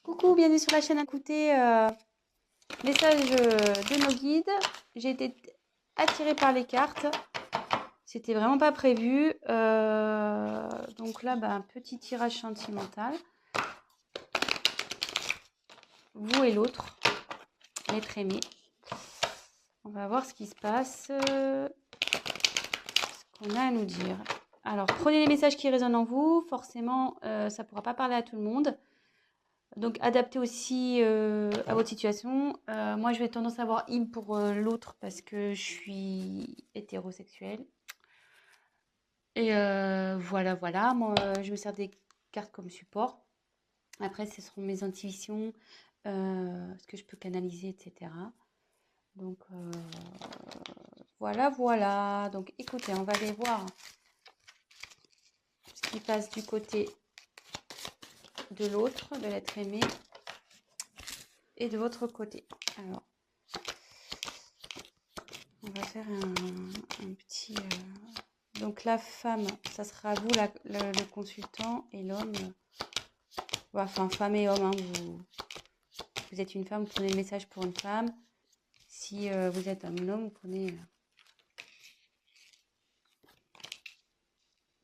Coucou, bienvenue sur la chaîne. Écoutez, message de nos guides. J'ai été attirée par les cartes. C'était vraiment pas prévu. Donc là, un petit tirage sentimental. Vous et l'autre, l'être aimé. On va voir ce qui se passe, ce qu'on a à nous dire. Alors, prenez les messages qui résonnent en vous. Forcément, ça ne pourra pas parler à tout le monde. Donc, adaptez aussi à votre situation. Moi, je vais tendance à avoir im pour l'autre parce que je suis hétérosexuelle. Et voilà. Moi, je me sers des cartes comme support. Après, ce seront mes intuitions, ce que je peux canaliser, etc. Donc, voilà. Donc, écoutez, on va aller voir ce qui passe du côté de l'autre, de l'être aimé, et de votre côté. Alors, on va faire un petit... Donc la femme, ça sera vous le consultant, et l'homme, enfin femme et homme, hein, vous êtes une femme, vous prenez le message pour une femme. Si vous êtes un homme, vous prenez...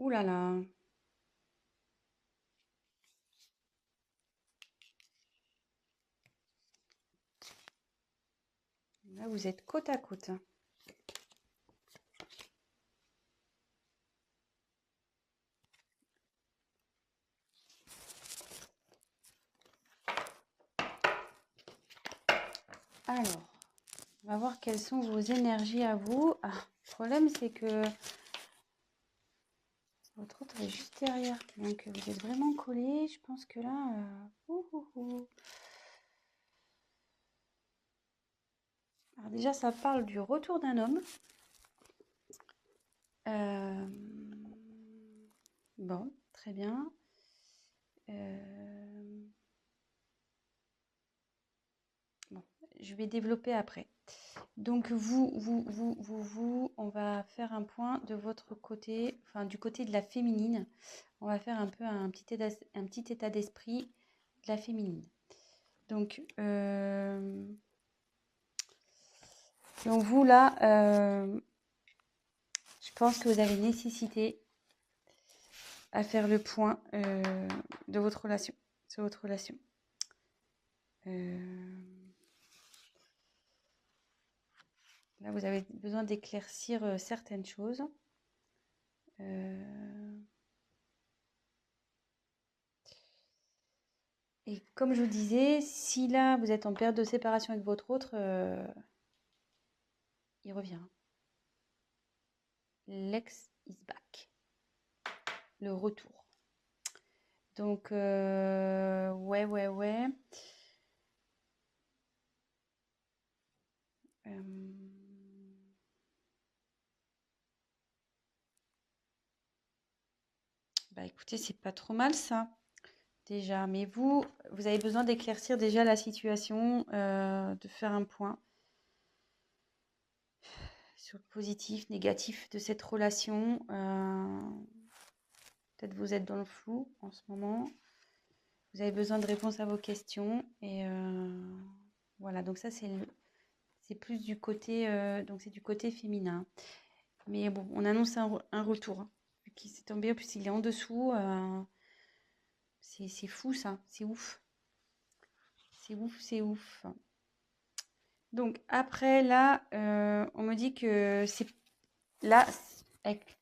Ouh là là. Là, vous êtes côte à côte. Alors, on va voir quelles sont vos énergies à vous. Ah, le problème, c'est que votre autre est juste derrière. Donc, vous êtes vraiment collés. Je pense que là... Alors déjà, ça parle du retour d'un homme. Bon, très bien. Bon, je vais développer après. Donc on va faire un point de votre côté, enfin du côté de la féminine. On va faire un peu un petit état d'esprit de la féminine. Donc vous là, je pense que vous avez nécessité à faire le point de votre relation, sur votre relation. Là, vous avez besoin d'éclaircir certaines choses. Et comme je vous disais, si là, vous êtes en période de séparation avec votre autre, il revient. L'ex is back. Le retour. Donc, ouais. Écoutez, c'est pas trop mal ça, déjà. Mais vous avez besoin d'éclaircir déjà la situation, de faire un point sur le positif, négatif de cette relation. Peut-être vous êtes dans le flou en ce moment. Vous avez besoin de réponses à vos questions. Et voilà, donc ça, c'est plus du côté, donc c'est du côté féminin. Mais bon, on annonce un retour. Hein, qui s'est tombé, en plus il est en dessous. C'est fou ça, c'est ouf. C'est ouf. Donc après là, on me dit que c'est là, avec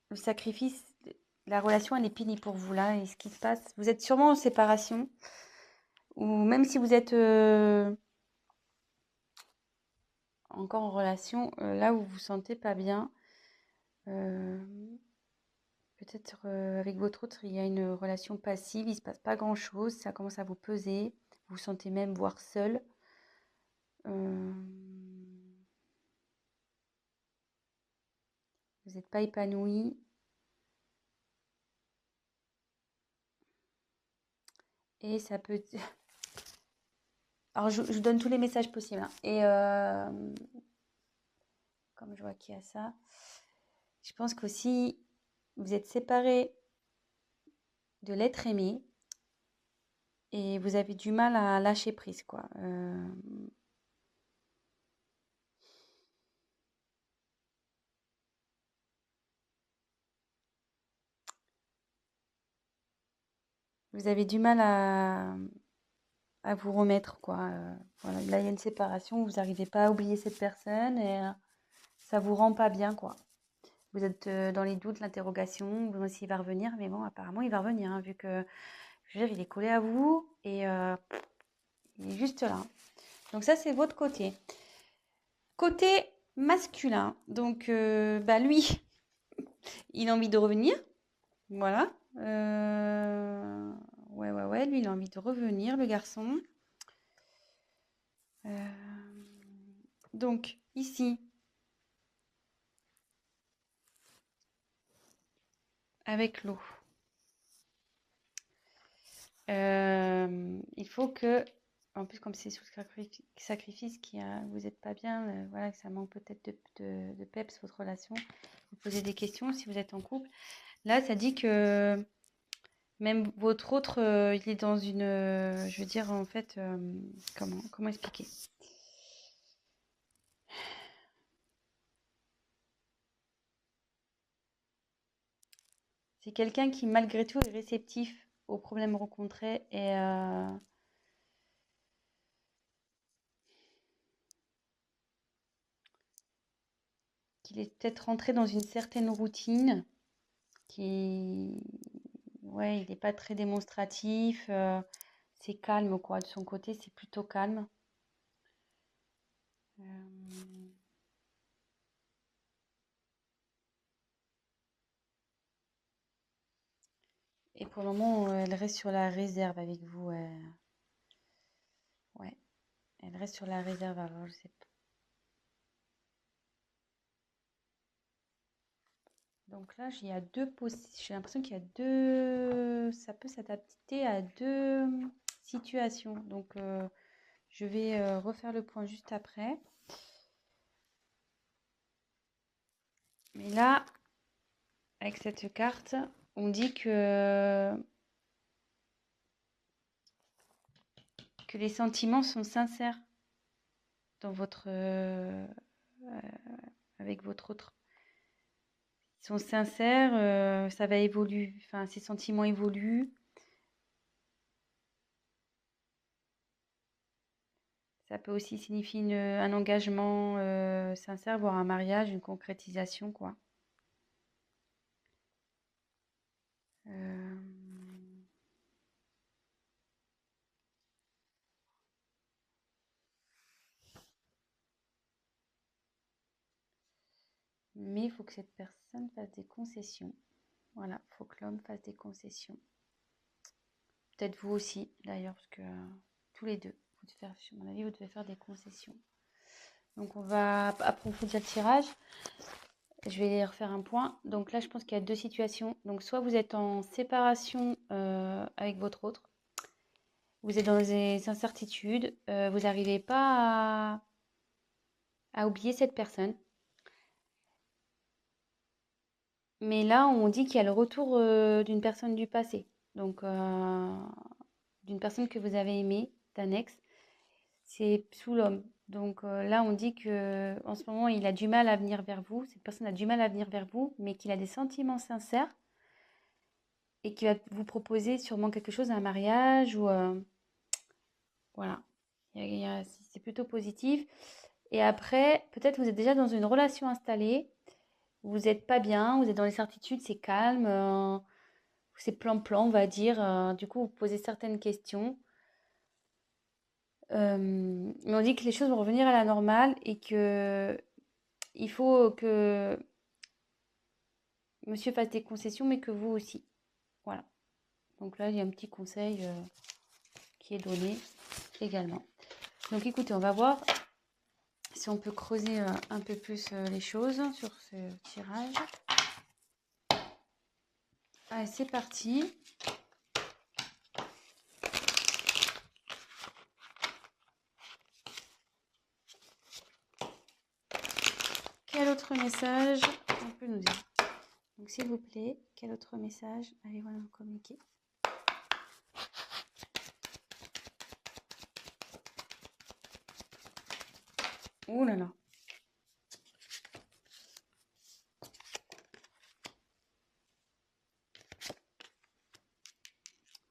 le sacrifice, la relation elle est finie pour vous là. Et ce qui se passe, vous êtes sûrement en séparation. Ou même si vous êtes encore en relation, là où vous vous sentez pas bien, peut-être avec votre autre, il y a une relation passive, il se passe pas grand-chose, ça commence à vous peser, vous vous sentez même voire seul. Vous n'êtes pas épanoui. Et ça peut... Alors, je vous donne tous les messages possibles. Hein. Et comme je vois qu'il y a ça, je pense qu'aussi, vous êtes séparés de l'être aimé. et vous avez du mal à lâcher prise, quoi. Vous avez du mal à vous remettre, quoi. Voilà, là, il y a une séparation, vous n'arrivez pas à oublier cette personne et ça vous rend pas bien, quoi. Vous êtes dans les doutes, l'interrogation, vous demandez s'il va revenir, mais bon, apparemment, il va revenir, hein, vu que, je veux dire, il est collé à vous et il est juste là. Donc ça, c'est votre côté. Côté masculin, donc bah lui, il a envie de revenir, voilà. Ouais, lui, il a envie de revenir, le garçon. Donc ici, avec l'eau, il faut que, en plus comme c'est sous sacrifice, vous n'êtes pas bien, voilà, que ça manque peut-être de peps votre relation, vous posez des questions si vous êtes en couple. Là, ça dit que même votre autre, il est dans une, je veux dire en fait, comment expliquer? C'est quelqu'un qui malgré tout est réceptif aux problèmes rencontrés et qu'il est peut-être rentré dans une certaine routine qui, ouais, il n'est pas très démonstratif, c'est calme quoi, de son côté, c'est plutôt calme. Euh, et pour le moment, elle reste sur la réserve avec vous. Ouais, elle reste sur la réserve. Alors, je sais pas. Donc là, il y a j'ai l'impression qu'il y a deux, ça peut s'adapter à deux situations. Donc, je vais refaire le point juste après. Mais là, avec cette carte, on dit que les sentiments sont sincères dans avec votre autre. Ils sont sincères, ça va évoluer, enfin, ces sentiments évoluent. Ça peut aussi signifier un engagement sincère, voire un mariage, une concrétisation, quoi. Euh, Mais il faut que cette personne fasse des concessions. Voilà, il faut que l'homme fasse des concessions. Peut-être vous aussi, d'ailleurs, parce que tous les deux, à mon avis, vous devez faire des concessions. Donc, on va approfondir le tirage. Je vais refaire un point. Donc là, je pense qu'il y a deux situations. Donc, soit vous êtes en séparation avec votre autre, vous êtes dans des incertitudes, vous n'arrivez pas à oublier cette personne. Mais là, on dit qu'il y a le retour d'une personne du passé. Donc, d'une personne que vous avez aimée, d'un ex. C'est sous l'homme. Donc là, on dit que en ce moment, il a du mal à venir vers vous. Cette personne a du mal à venir vers vous, mais qu'il a des sentiments sincères et qu'il va vous proposer sûrement quelque chose, un mariage ou voilà. C'est plutôt positif. Et après, peut-être vous êtes déjà dans une relation installée. Vous n'êtes pas bien, vous êtes dans les certitudes, c'est calme, c'est plan-plan, on va dire. Du coup, vous posez certaines questions. Mais on dit que les choses vont revenir à la normale et que il faut que monsieur fasse des concessions, mais que vous aussi. Voilà. Donc là, il y a un petit conseil qui est donné également. Donc écoutez, on va voir si on peut creuser un peu plus les choses sur ce tirage. Allez, c'est parti. Quel autre message on peut nous dire? Donc s'il vous plaît, quel autre message allez-vous nous communiquer? Oh là là.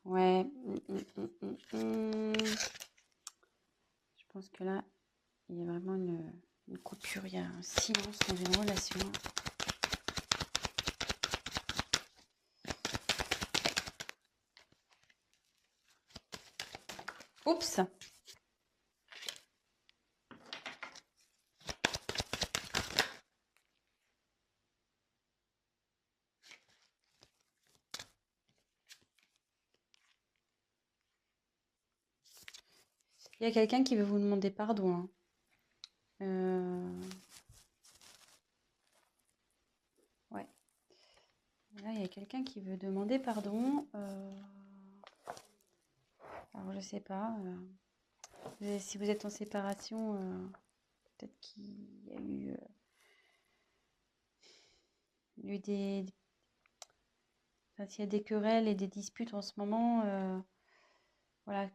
Ouais. Je pense que là, il y a vraiment une coupure, il y a un silence dans une relation. Oups! Il y a quelqu'un qui veut vous demander pardon, hein. Ouais. Là, il y a quelqu'un qui veut demander pardon. Alors, je sais pas. Si vous êtes en séparation, peut-être qu'il y a eu des... Enfin, s'il y a des querelles et des disputes en ce moment, voilà.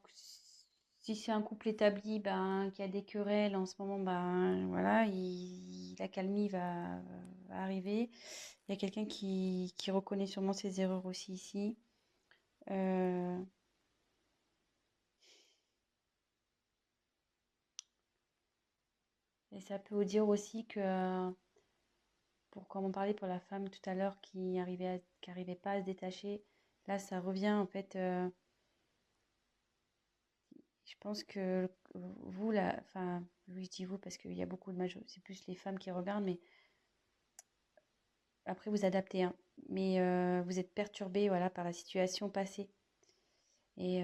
Si c'est un couple établi, ben, qui a des querelles en ce moment, ben, voilà, la calmie va arriver. Il y a quelqu'un qui reconnaît sûrement ses erreurs aussi ici. Et ça peut vous dire aussi que, comme on parlait pour la femme tout à l'heure qui arrivait pas à se détacher, là ça revient en fait. Je pense que vous, là, enfin, oui, je dis vous parce qu'il y a beaucoup de c'est plus les femmes qui regardent, mais après vous adaptez, hein. Mais vous êtes perturbé, voilà, par la situation passée. Et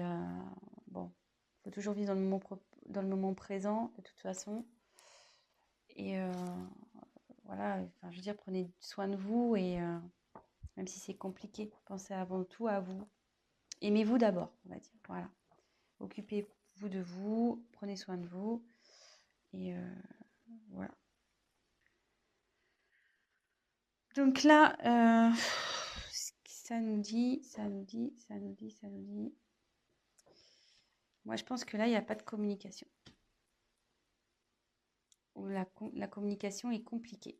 bon, il faut toujours vivre dans le moment présent, de toute façon. Et voilà, enfin, je veux dire, prenez soin de vous et même si c'est compliqué, pensez avant tout à vous. Aimez-vous d'abord, on va dire. Voilà. Occupez-vous de vous, prenez soin de vous. Et voilà. Donc là, ça nous dit. Moi, je pense que là, il n'y a pas de communication. Ou la communication est compliquée.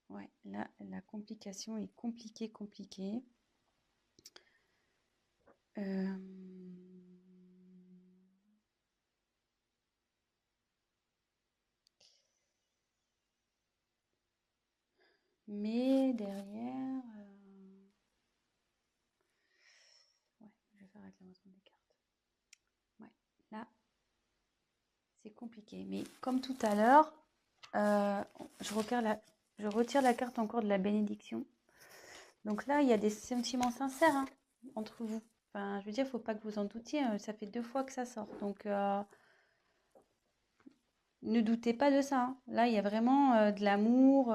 Ouais, là, la complication est compliquée. Mais derrière, ouais, je vais faire avec l'avancement des cartes. Ouais, là, c'est compliqué. Mais comme tout à l'heure, je retire la carte encore de la bénédiction. Donc là, il y a des sentiments sincères, hein, entre vous. Enfin, je veux dire, il ne faut pas que vous en doutiez. Ça fait 2 fois que ça sort. Donc, ne doutez pas de ça, hein. Là, il y a vraiment de l'amour.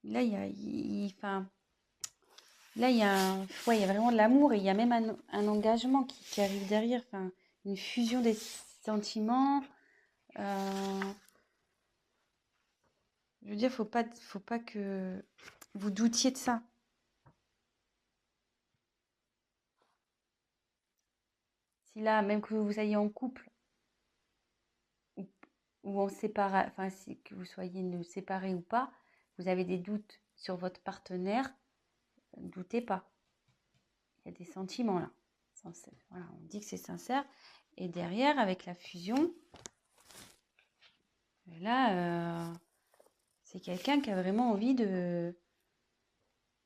Là, enfin, là, ouais, il y a vraiment de l'amour et il y a même un engagement qui arrive derrière. Enfin, une fusion des sentiments. Je veux dire, faut pas que vous doutiez de ça. Si là, même que vous soyez en couple ou, ou en séparation, enfin, que vous soyez séparés ou pas, vous avez des doutes sur votre partenaire, ne doutez pas. Il y a des sentiments là. Voilà, on dit que c'est sincère. Et derrière, avec la fusion, là, c'est quelqu'un qui a vraiment envie de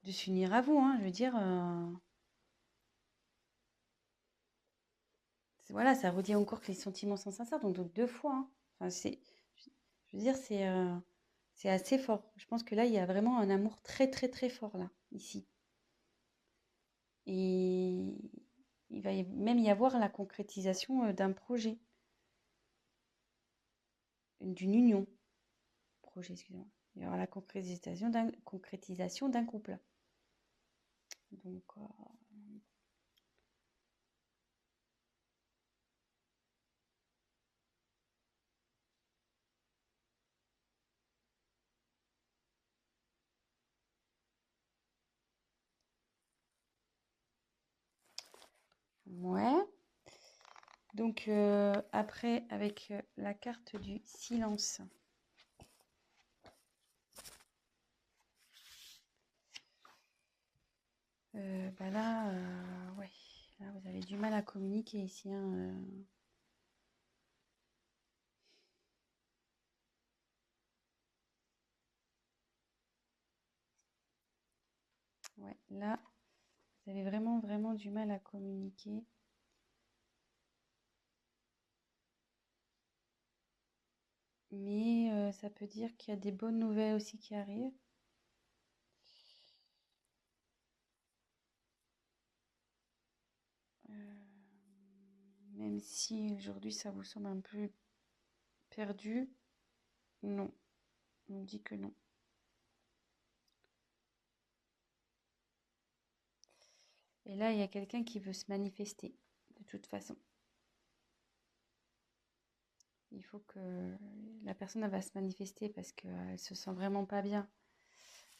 s'unir à vous, hein. Je veux dire, voilà, ça redit encore que les sentiments sont sincères, donc 2 fois, hein. Enfin, je veux dire, c'est assez fort. Je pense que là, il y a vraiment un amour très, très, très fort, là, ici. Et il va même y avoir la concrétisation d'un projet, d'une union. Projet, excusez-moi. Il y aura la concrétisation d'un couple. Donc, Ouais. Donc, après, avec la carte du silence. Bah là, ouais. Là, vous avez du mal à communiquer ici, hein, Ouais, là, vous avez vraiment, vraiment du mal à communiquer. Mais ça peut dire qu'il y a des bonnes nouvelles aussi qui arrivent. Même si aujourd'hui ça vous semble un peu perdu, non, on me dit que non. Et là, il y a quelqu'un qui veut se manifester, de toute façon. Il faut que la personne elle va se manifester parce qu'elle se sent vraiment pas bien.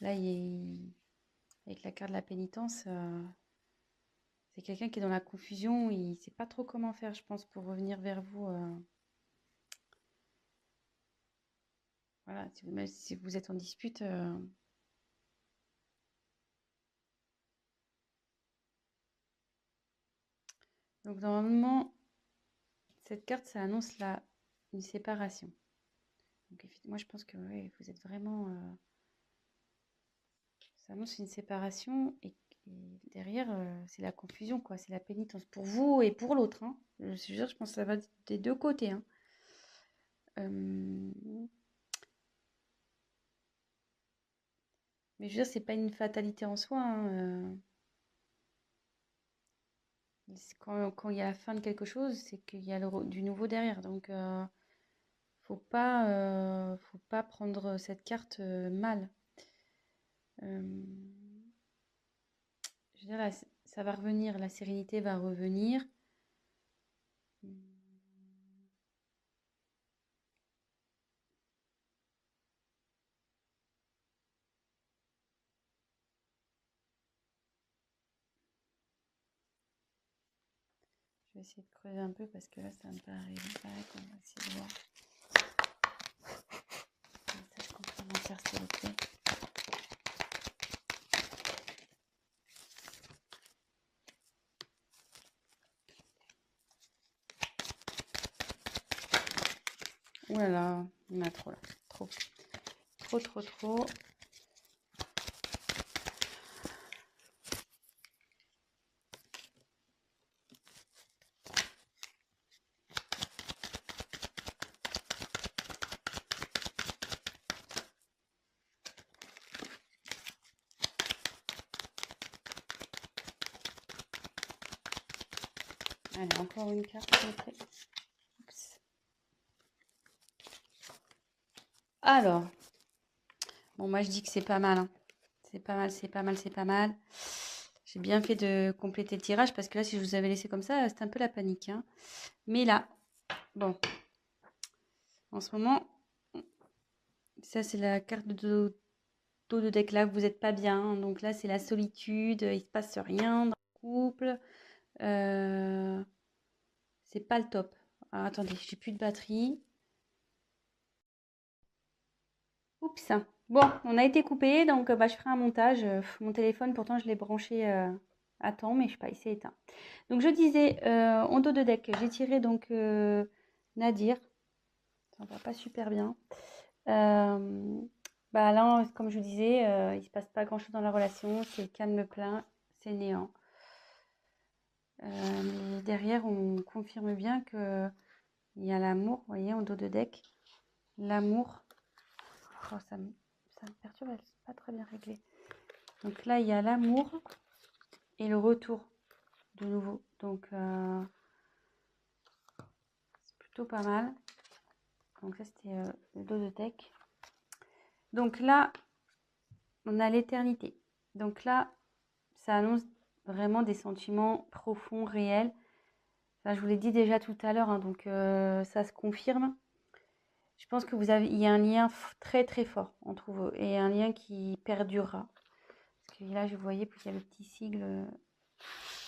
Là, avec la carte de la pénitence, c'est quelqu'un qui est dans la confusion, il ne sait pas trop comment faire, je pense, pour revenir vers vous. Voilà, même si vous êtes en dispute. Donc normalement, cette carte, ça annonce une séparation. Donc moi, je pense que ouais, vous êtes vraiment... ça annonce une séparation et derrière, c'est la confusion, quoi. C'est la pénitence pour vous et pour l'autre, hein. Je pense que ça va des deux côtés, hein. Mais je veux dire, c'est pas une fatalité en soi, hein. Quand il y a la fin de quelque chose, c'est qu'il y a du nouveau derrière. Donc, faut pas prendre cette carte mal. Euh, je veux dire, là, ça va revenir, la sérénité va revenir. Je vais essayer de creuser un peu parce que là, ça me paraît pas. On va essayer de voir. Message complémentaire, s'il vous plaît. Ouh là là, il y en a trop là. Trop. Trop, trop, trop. Allez, encore une carte, s'il vous plaît. Oups. Alors, bon, moi je dis que c'est pas mal, hein. C'est pas mal, c'est pas mal, c'est pas mal. J'ai bien fait de compléter le tirage parce que là, si je vous avais laissé comme ça, c'est un peu la panique, hein. Mais là, bon, en ce moment, ça c'est la carte de dos de deck là, vous n'êtes pas bien, hein. Donc là, c'est la solitude, il se passe rien dans le couple. C'est pas le top. Alors, attendez, j'ai plus de batterie. Oups. Bon, on a été coupé, donc bah, je ferai un montage. Mon téléphone, pourtant, je l'ai branché à temps, mais je sais pas, il s'est éteint. Donc, je disais, en dos de deck, j'ai tiré donc Nadir. Ça va pas super bien. Bah là, comme je vous disais, il se passe pas grand-chose dans la relation. C'est calme plein, c'est néant. Mais derrière, on confirme bien que il y a l'amour, vous voyez, en dos de deck. L'amour. Oh, ça me perturbe, c'est pas très bien réglé. Donc là, il y a l'amour et le retour de nouveau. Donc, c'est plutôt pas mal. Donc ça, c'était le dos de deck. Donc là, on a l'éternité. Donc là, ça annonce vraiment des sentiments profonds, réels. Enfin, je vous l'ai dit déjà tout à l'heure, hein, donc ça se confirme. Je pense que il y a un lien très très fort entre vous et un lien qui perdurera. Parce que là, je voyais qu'il y a le petit sigle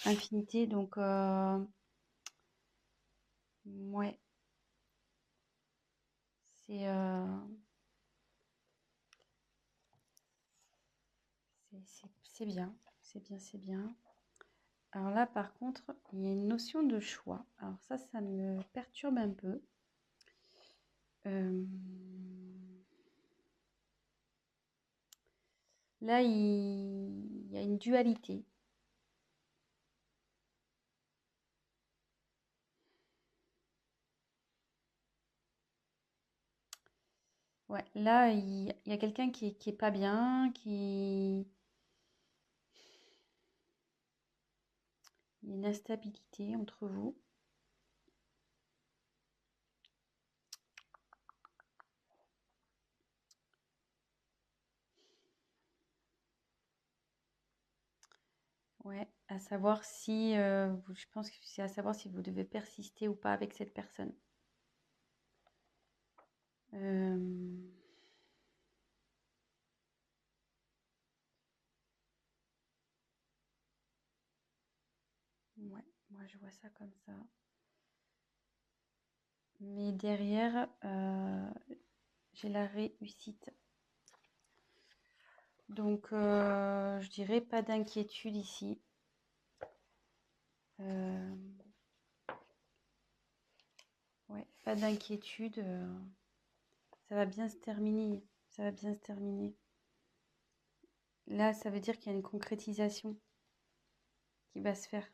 infinité. Donc, ouais, c'est c'est bien. C'est bien, c'est bien. Alors là, par contre, il y a une notion de choix. Alors ça me perturbe un peu. Là, il y a une dualité. Ouais, là, il y a quelqu'un qui est pas bien, il y a une instabilité entre vous. Ouais, à savoir si, je pense que c'est à savoir si vous devez persister ou pas avec cette personne. Euh, ouais, moi je vois ça comme ça. Mais derrière, j'ai la réussite. Donc, je dirais pas d'inquiétude ici. Ouais, pas d'inquiétude. Ça va bien se terminer. Ça va bien se terminer. Là, ça veut dire qu'il y a une concrétisation qui va se faire.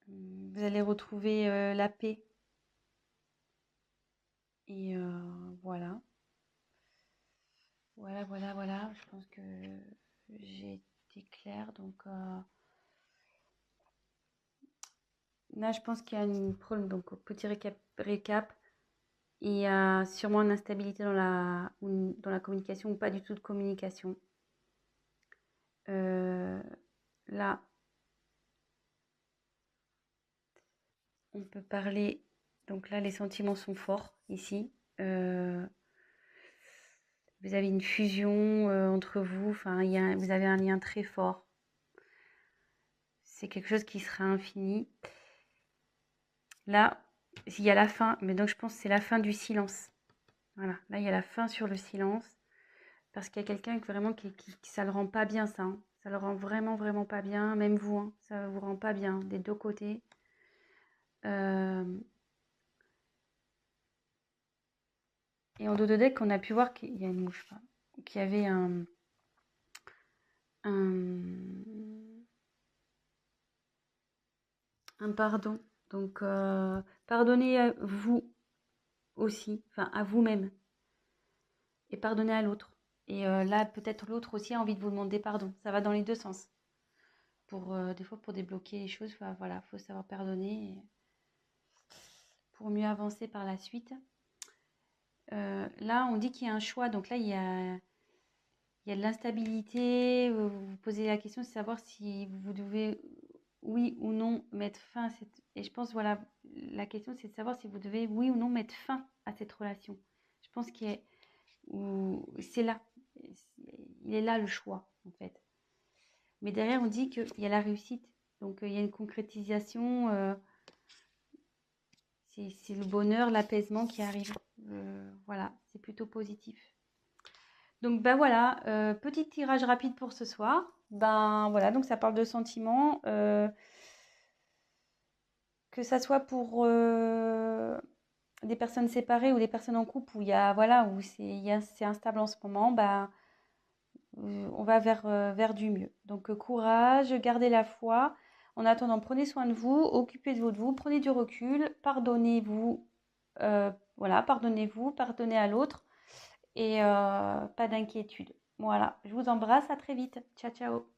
Vous allez retrouver la paix. Et voilà. Voilà. Je pense que j'ai été claire. Donc là, je pense qu'il y a une problème. Donc, petit récap. Il y a sûrement une instabilité dans la communication ou pas du tout de communication. Là, on peut parler. Donc là, les sentiments sont forts ici. Vous avez une fusion entre vous. Enfin, vous avez un lien très fort. C'est quelque chose qui sera infini. Là, il y a la fin. Mais donc, je pense que c'est la fin du silence. Voilà. Là, il y a la fin sur le silence. Parce qu'il y a quelqu'un vraiment qui ça le rend pas bien, ça. Hein. Ça le rend vraiment pas bien. Même vous, hein, ça vous rend pas bien des deux côtés. Et en dos de deck, on a pu voir qu'il y a une mouche, qu'il y avait un pardon. Donc, pardonnez à vous aussi, enfin à vous-même, et pardonnez à l'autre. Et là, peut-être l'autre aussi a envie de vous demander pardon. Ça va dans les deux sens. Des fois, pour débloquer les choses, voilà, faut savoir pardonner pour mieux avancer par la suite. Là, on dit qu'il y a un choix. Donc là, il y a de l'instabilité. Vous vous posez la question de savoir si vous devez, oui ou non, mettre fin à cette... Et je pense, voilà, la question, c'est de savoir si vous devez, oui ou non, mettre fin à cette relation. Je pense c'est là. Il est là le choix, en fait. Mais derrière, on dit qu'il y a la réussite. Donc, il y a une concrétisation. C'est le bonheur, l'apaisement qui arrive. Voilà, c'est plutôt positif. Donc, ben voilà, petit tirage rapide pour ce soir. Ben voilà, donc ça parle de sentiments. Que ça soit pour des personnes séparées ou des personnes en couple où il y a, voilà, où c'est instable en ce moment, ben, on va vers du mieux. Donc, courage, gardez la foi. En attendant, prenez soin de vous, occupez-vous de vous, prenez du recul, pardonnez-vous, voilà, pardonnez-vous, pardonnez à l'autre et pas d'inquiétude. Voilà, je vous embrasse, à très vite. Ciao, ciao.